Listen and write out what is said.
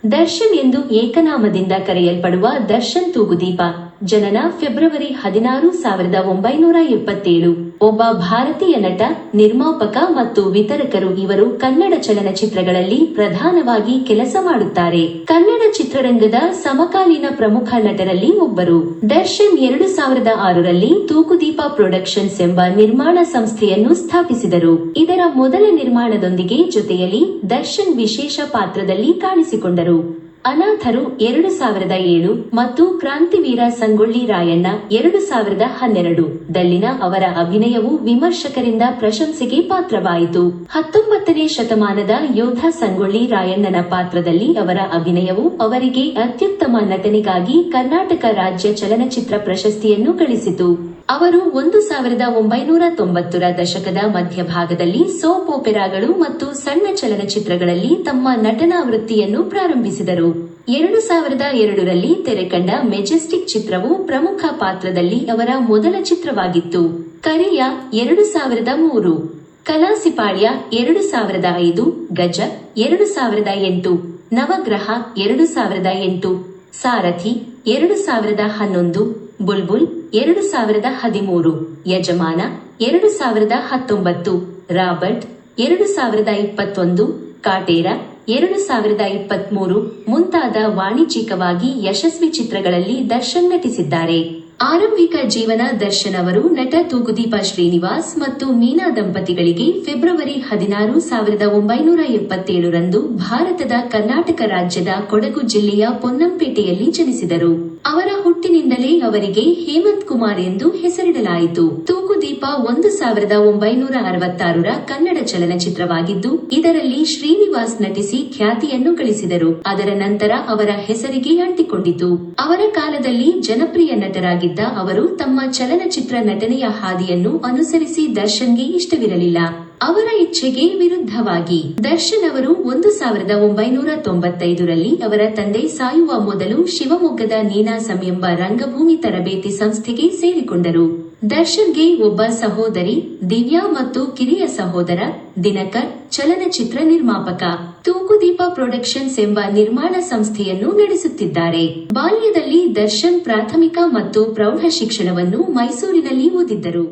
ದರ್ಶನ್ ಎಂದು ಏಕನಾಮದಿಂದ ಕರೆಯಲ್ಪಡುವ ದರ್ಶನ್ ತೂಗುದೀಪ ಜನನ ಫೆಬ್ರವರಿ 16, 1977. ಒಬ್ಬ ಭಾರತೀಯ ನಟ, ನಿರ್ಮಾಪಕ ಮತ್ತು ವಿತರಕರು. ಇವರು ಕನ್ನಡ ಚಲನಚಿತ್ರಗಳಲ್ಲಿ ಪ್ರಧಾನವಾಗಿ ಕೆಲಸ ಮಾಡುತ್ತಾರೆ. ಕನ್ನಡ ಚಿತ್ರರಂಗದ ಸಮಕಾಲೀನ ಪ್ರಮುಖ ನಟರಲ್ಲಿ ಒಬ್ಬರು. ದರ್ಶನ್ 2006ರಲ್ಲಿ ತೂಗುದೀಪ ಪ್ರೊಡಕ್ಷನ್ಸ್ ಎಂಬ ನಿರ್ಮಾಣ ಸಂಸ್ಥೆಯನ್ನು ಸ್ಥಾಪಿಸಿದರು. ಇದರ ಮೊದಲ ನಿರ್ಮಾಣದೊಂದಿಗೆ ಜೊತೆಯಲ್ಲಿ ದರ್ಶನ್ ವಿಶೇಷ ಪಾತ್ರದಲ್ಲಿ ಕಾಣಿಸಿಕೊಂಡರು. ಅನಾಥರು 2007 ಮತ್ತು ಕ್ರಾಂತಿವೀರ ಸಂಗೊಳ್ಳಿ ರಾಯಣ್ಣ 2012 ದಲ್ಲಿನ ಅವರ ಅಭಿನಯವು ವಿಮರ್ಶಕರಿಂದ ಪ್ರಶಂಸೆಗೆ ಪಾತ್ರವಾಯಿತು. 19ನೇ ಶತಮಾನದ ಯೋಧ ಸಂಗೊಳ್ಳಿ ರಾಯಣ್ಣನ ಪಾತ್ರದಲ್ಲಿ ಅವರ ಅಭಿನಯವು ಅವರಿಗೆ ಅತ್ಯುತ್ತಮ ನಟನೆಗಾಗಿ ಕರ್ನಾಟಕ ರಾಜ್ಯ ಚಲನಚಿತ್ರ ಪ್ರಶಸ್ತಿಯನ್ನು ಗಳಿಸಿತು. ಅವರು 1990ರ ದಶಕದ ಮಧ್ಯಭಾಗದಲ್ಲಿ ಸೋಪ್ ಓಪೆರಾಗಳು ಮತ್ತು ಸಣ್ಣ ಚಲನಚಿತ್ರಗಳಲ್ಲಿ ತಮ್ಮ ನಟನಾ ವೃತ್ತಿಯನ್ನು ಪ್ರಾರಂಭಿಸಿದರು. 2002ರಲ್ಲಿ ತೆರೆಕಂಡ ಮೆಜೆಸ್ಟಿಕ್ ಚಿತ್ರವು ಪ್ರಮುಖ ಪಾತ್ರದಲ್ಲಿ ಅವರ ಮೊದಲ ಚಿತ್ರವಾಗಿತ್ತು. ಕರಿಯ 2003, ಕಲಾಸಿಪಾಳ್ಯ 2005, ಗಜ 2008, ನವಗ್ರಹ 2008, ಸಾರಥಿ 2011, ಬುಲ್ಬುಲ್ 2013, ಯಜಮಾನ 2019, ರಾಬರ್ಟ್ 2021, ಕಾಟೇರ 2023 ಮುಂತಾದ ವಾಣಿಜ್ಯಿಕವಾಗಿ ಯಶಸ್ವಿ ಚಿತ್ರಗಳಲ್ಲಿ ದರ್ಶನ್ ನಟಿಸಿದ್ದಾರೆ. ಆರಂಭಿಕ ಜೀವನ ದರ್ಶನ್ ಅವರು ನಟ ತೂಗುದೀಪ ಶ್ರೀನಿವಾಸ್ ಮತ್ತು ಮೀನಾ ದಂಪತಿಗಳಿಗೆ ಫೆಬ್ರವರಿ 16, 1977ರಂದು ಭಾರತದ ಕರ್ನಾಟಕ ರಾಜ್ಯದ ಕೊಡಗು ಜಿಲ್ಲೆಯ ಪೊನ್ನಂಪೇಟೆಯಲ್ಲಿ ಜನಿಸಿದರು. ಅವರ ಹುಟ್ಟಿನಿಂದಲೇ ಅವರಿಗೆ ಹೇಮಂತ್ ಕುಮಾರ್ ಎಂದು ಹೆಸರಿಡಲಾಯಿತು. ತೂಗುದೀಪ 1966ರ ಕನ್ನಡ ಚಲನಚಿತ್ರವಾಗಿದ್ದು, ಇದರಲ್ಲಿ ಶ್ರೀನಿವಾಸ್ ನಟಿಸಿ ಖ್ಯಾತಿಯನ್ನು ಗಳಿಸಿದರು. ಅದರ ನಂತರ ಅವರ ಹೆಸರಿಗೆ ಅಂಟಿಕೊಂಡಿತು. ಅವರ ಕಾಲದಲ್ಲಿ ಜನಪ್ರಿಯ ನಟರಾಗಿದ್ದ ಅವರು ತಮ್ಮ ಚಲನಚಿತ್ರ ನಟನೆಯ ಹಾದಿಯನ್ನು ಅನುಸರಿಸಿ ದರ್ಶನ್ಗೆ ಇಷ್ಟವಿರಲಿಲ್ಲ. ಅವರ ಇಚ್ಛೆಗೆ ವಿರುದ್ಧವಾಗಿ ದರ್ಶನ್ ಅವರು 1995ರಲ್ಲಿ ಅವರ ತಂದೆ ಸಾಯುವ ಮೊದಲು ಶಿವಮೊಗ್ಗದ ನೀನಾಸಂ ಎಂಬ ರಂಗಭೂಮಿ ತರಬೇತಿ ಸಂಸ್ಥೆಗೆ ಸೇರಿಕೊಂಡರು. ದರ್ಶನ್ಗೆ ಒಬ್ಬ ಸಹೋದರಿ ದಿವ್ಯಾ ಮತ್ತು ಕಿರಿಯ ಸಹೋದರ ದಿನಕರ್ ಚಲನಚಿತ್ರ ನಿರ್ಮಾಪಕ. ತೂಗುದೀಪ ಪ್ರೊಡಕ್ಷನ್ಸ್ ಎಂಬ ನಿರ್ಮಾಣ ಸಂಸ್ಥೆಯನ್ನು ನಡೆಸುತ್ತಿದ್ದಾರೆ. ಬಾಲ್ಯದಲ್ಲಿ ದರ್ಶನ್ ಪ್ರಾಥಮಿಕ ಮತ್ತು ಪ್ರೌಢ ಶಿಕ್ಷಣವನ್ನು ಮೈಸೂರಿನಲ್ಲಿ ಓದಿದ್ದರು.